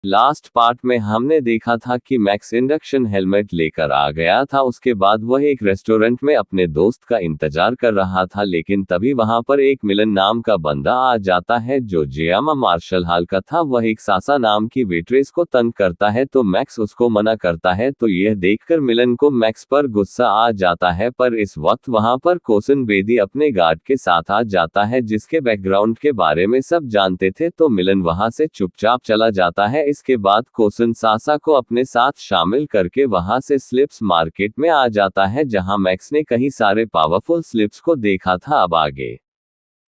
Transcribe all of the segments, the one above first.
Last part में हमने देखा था कि मैक्स इंडक्शन हेलमेट लेकर आ गया था। उसके बाद वह एक रेस्टोरेंट में अपने दोस्त का इंतजार कर रहा था, लेकिन तभी वहां पर एक मिलन नाम का बंदा आ जाता है जो जियामा मार्शल हॉल का था। वह एक सासा नाम की वेट्रेस को तंग करता है तो मैक्स उसको मना करता है, तो यह देखकर मिलन को मैक्स पर गुस्सा आ जाता है। पर इस वक्त वहां पर कोसन बेदी अपने गार्ड के साथ आ जाता है जिसके बैकग्राउंड के बारे में सब जानते थे, तो मिलन वहां से चुपचाप चला जाता है। इसके बाद कोसन सासा को अपने साथ शामिल करके वहां से स्लिप्स मार्केट में आ जाता है जहां मैक्स ने कई सारे पावरफुल स्लिप्स को देखा था। अब आगे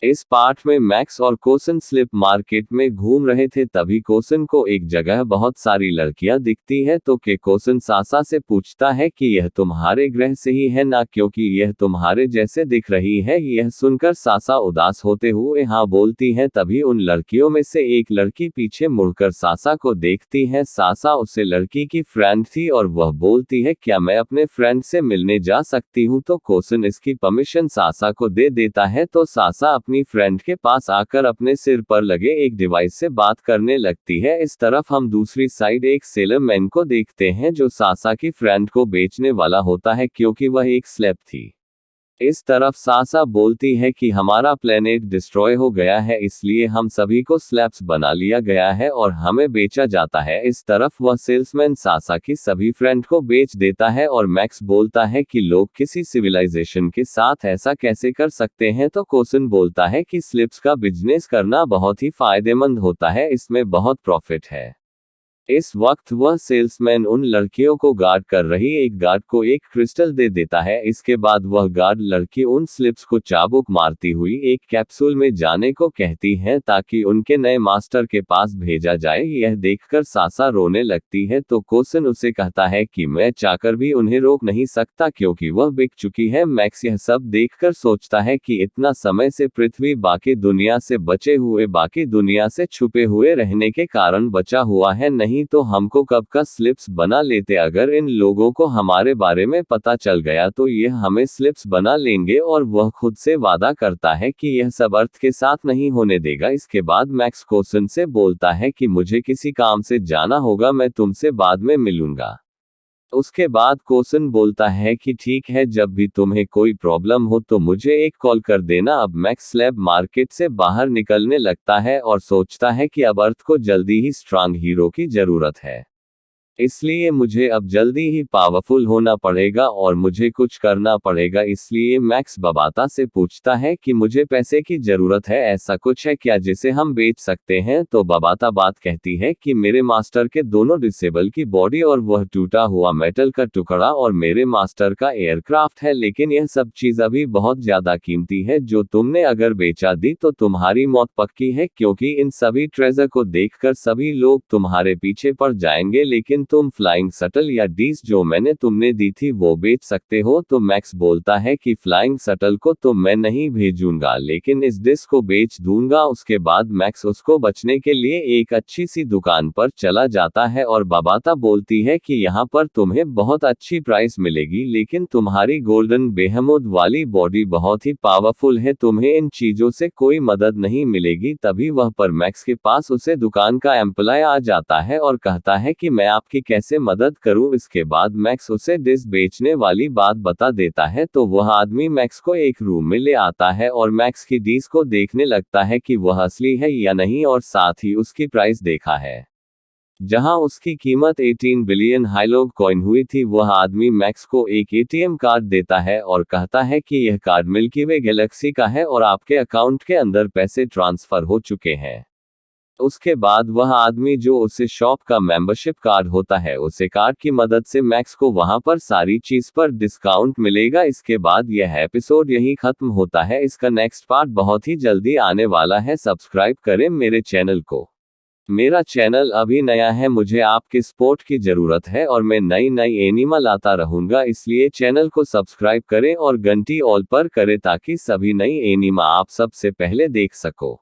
इस पार्ट में मैक्स और कोसन स्लिप मार्केट में घूम रहे थे, तभी कोसन को एक जगह बहुत सारी लड़कियां दिखती है तो के कोसन सासा से पूछता है कि यह तुम्हारे ग्रह से ही है ना, क्योंकि यह तुम्हारे जैसे दिख रही है। यह सुनकर सासा उदास होते हुए हाँ बोलती है। तभी उन लड़कियों में से एक लड़की पीछे मुड़कर सासा को देखती है। सासा उसे लड़की की फ्रेंड थी और वह बोलती है क्या मैं अपने फ्रेंड से मिलने जा सकती हूँ, तो कोसन इसकी परमिशन सासा को दे देता है। तो सासा अपनी फ्रेंड के पास आकर अपने सिर पर लगे एक डिवाइस से बात करने लगती है। इस तरफ हम दूसरी साइड एक सेलर मैन को देखते हैं जो सासा की फ्रेंड को बेचने वाला होता है क्योंकि वह एक स्लेब थी। इस तरफ सासा बोलती है कि हमारा प्लेनेट डिस्ट्रॉय हो गया है, इसलिए हम सभी को स्लैब्स बना लिया गया है और हमें बेचा जाता है। इस तरफ वह सेल्समैन सासा की सभी फ्रेंड को बेच देता है और मैक्स बोलता है कि लोग किसी सिविलाइजेशन के साथ ऐसा कैसे कर सकते हैं, तो कोसन बोलता है कि स्लिप्स का बिजनेस करना बहुत ही फायदेमंद होता है, इसमें बहुत प्रॉफिट है। इस वक्त वह सेल्समैन उन लड़कियों को गार्ड कर रही एक गार्ड को एक क्रिस्टल दे देता है। इसके बाद वह गार्ड लड़की उन स्लिप्स को चाबुक मारती हुई एक कैप्सूल में जाने को कहती है ताकि उनके नए मास्टर के पास भेजा जाए। यह देखकर सासा रोने लगती है तो कोसन उसे कहता है कि मैं चाहकर भी उन्हें रोक नहीं सकता क्योंकि वह बिक चुकी है। मैक्स यह सब देखकर सोचता है कि इतना समय से पृथ्वी बाकी दुनिया से बचे हुए बाकी दुनिया से छुपे हुए रहने के कारण बचा हुआ है, नहीं तो हमको कब का स्लिप्स बना लेते। अगर इन लोगों को हमारे बारे में पता चल गया तो ये हमें स्लिप्स बना लेंगे और वह खुद से वादा करता है कि यह सब अर्थ के साथ नहीं होने देगा। इसके बाद मैक्स कोसन से बोलता है कि मुझे किसी काम से जाना होगा, मैं तुमसे बाद में मिलूंगा। उसके बाद कोसन बोलता है कि ठीक है, जब भी तुम्हें कोई प्रॉब्लम हो तो मुझे एक कॉल कर देना। अब मैक्स स्लैब मार्केट से बाहर निकलने लगता है और सोचता है कि अब अर्थ को जल्दी ही स्ट्रांग हीरो की जरूरत है, इसलिए मुझे अब जल्दी ही पावरफुल होना पड़ेगा और मुझे कुछ करना पड़ेगा। इसलिए मैक्स बबाता से पूछता है कि मुझे पैसे की जरूरत है, ऐसा कुछ है क्या जिसे हम बेच सकते हैं, तो बबाता बात कहती है कि मेरे मास्टर के दोनों डिसेबल की बॉडी और वह टूटा हुआ मेटल का टुकड़ा और मेरे मास्टर का एयरक्राफ्ट है, लेकिन यह सब चीज अभी बहुत ज्यादा कीमती है, जो तुमने अगर बेचा दी तो तुम्हारी मौत पक्की है, क्योंकि इन सभी ट्रेजर को देखकर सभी लोग तुम्हारे पीछे पड़ जाएंगे, लेकिन तुम फ्लाइंग शटल या डिश जो मैंने तुमने दी थी वो बेच सकते हो। तो मैक्स बोलता है कि फ्लाइंग शटल को तो मैं नहीं भेजूंगा, लेकिन इस डिश को बेच दूंगा। उसके बाद मैक्स उसको बचने के लिए एक अच्छी सी दुकान पर चला जाता है और बबाता बोलती है कि यहाँ पर तुम्हें बहुत अच्छी प्राइस मिलेगी, लेकिन तुम्हारी गोल्डन बेहमुद वाली बॉडी बहुत ही पावरफुल है, तुम्हें इन चीजों से कोई मदद नहीं मिलेगी। तभी वह पर मैक्स के पास उसे दुकान का एम्प्लॉय आ जाता है और कहता है कि मैं आपकी कैसे मदद करूं। इसके बाद मैक्स उसे डिश बेचने वाली बात बता देता है, तो वह आदमी मैक्स को एक रूम में ले आता है और मैक्स की डिश को देखने लगता है कि वह असली है या नहीं, और साथ ही उसकी प्राइस देखा है जहां उसकी कीमत 18 बिलियन हाइलोग कॉइन हुई थी। वह आदमी मैक्स को एक एटीएम कार्ड देता है और कहता है कि यह कार्ड मिल्की वे गैलेक्सी का है और आपके अकाउंट के अंदर पैसे ट्रांसफर हो चुके हैं। उसके बाद वह आदमी जो उसे शॉप का मेंबरशिप कार्ड होता है, उसे कार्ड की मदद से मैक्स को वहां पर सारी चीज पर डिस्काउंट मिलेगा। इसके बाद यह एपिसोड यही खत्म होता है। इसका नेक्स्ट पार्ट बहुत ही जल्दी आने वाला है। सब्सक्राइब करें मेरे चैनल को। मेरा चैनल अभी नया है, मुझे आपके सपोर्ट की जरूरत है और मैं नई नई एनिमा लाता रहूंगा, इसलिए चैनल को सब्सक्राइब करें और घंटी ऑल पर करें ताकि सभी नई एनिमा आप सबसे पहले देख सको।